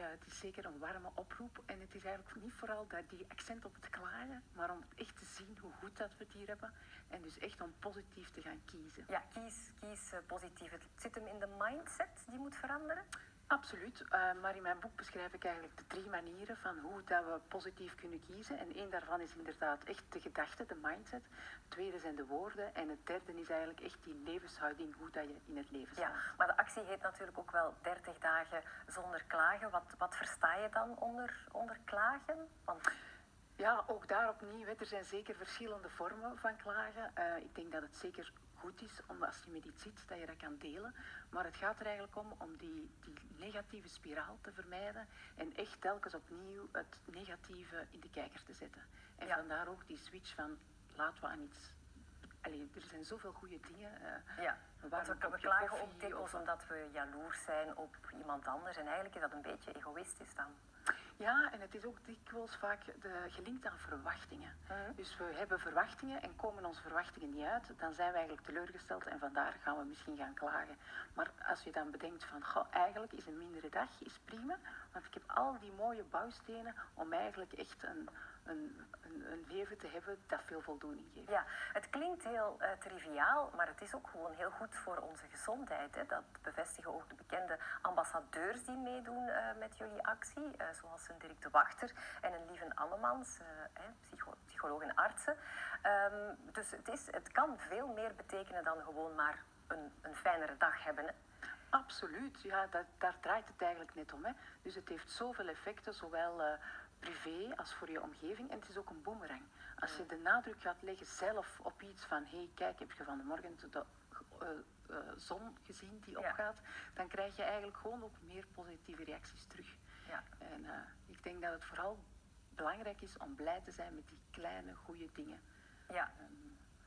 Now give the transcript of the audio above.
het is zeker een warme oproep. En het is eigenlijk niet vooral die accent op het klagen, maar om echt te zien hoe goed dat we het hier hebben. En dus echt om positief te gaan kiezen. Ja, kies positief. Het zit hem in de mindset die moet veranderen? Absoluut, maar in mijn boek beschrijf ik eigenlijk de 3 manieren van hoe dat we positief kunnen kiezen. En 1 daarvan is inderdaad echt de gedachte, de mindset. Het tweede zijn de woorden. En het derde is eigenlijk echt die levenshouding, hoe dat je in het leven staat. Ja, maar de actie heet natuurlijk ook wel 30 dagen zonder klagen. Wat versta je dan onder klagen? Want... Ja, ook daar opnieuw. Er zijn zeker verschillende vormen van klagen. Ik denk dat het zeker goed is om als je met iets zit, dat je dat kan delen. Maar het gaat er eigenlijk om die negatieve spiraal te vermijden en echt telkens opnieuw het negatieve in de kijker te zetten. En vandaar ook die switch van laten we aan iets... Allee, er zijn zoveel goede dingen. Ja, want we klagen ook dikwijls omdat we jaloers zijn op iemand anders. En eigenlijk is dat een beetje egoïstisch dan. Ja, en het is ook dikwijls vaak gelinkt aan verwachtingen. Dus we hebben verwachtingen en komen onze verwachtingen niet uit, dan zijn we eigenlijk teleurgesteld en vandaar gaan we misschien gaan klagen. Maar als je dan bedenkt van, eigenlijk is een mindere dag is prima, want ik heb al die mooie bouwstenen om eigenlijk echt een leven te hebben dat veel voldoening geeft. Ja, het klinkt heel triviaal, maar het is ook gewoon heel goed voor onze gezondheid. Hè? Dat bevestigen ook de bekende ambassadeurs die meedoen met jullie actie, zoals een Dirk de Wachter en een Lieven Annemans, psycholoog en artsen. Dus het kan veel meer betekenen dan gewoon maar een fijnere dag hebben. Hè? Absoluut, ja, daar draait het eigenlijk net om. Hè. Dus het heeft zoveel effecten, zowel privé als voor je omgeving. En het is ook een boemerang. Als je de nadruk gaat leggen zelf op iets van... Hé, kijk, heb je vanmorgen de zon gezien die opgaat? Dan krijg je eigenlijk gewoon ook meer positieve reacties terug. Ja. En ik denk dat het vooral belangrijk is om blij te zijn met die kleine, goede dingen. Ja.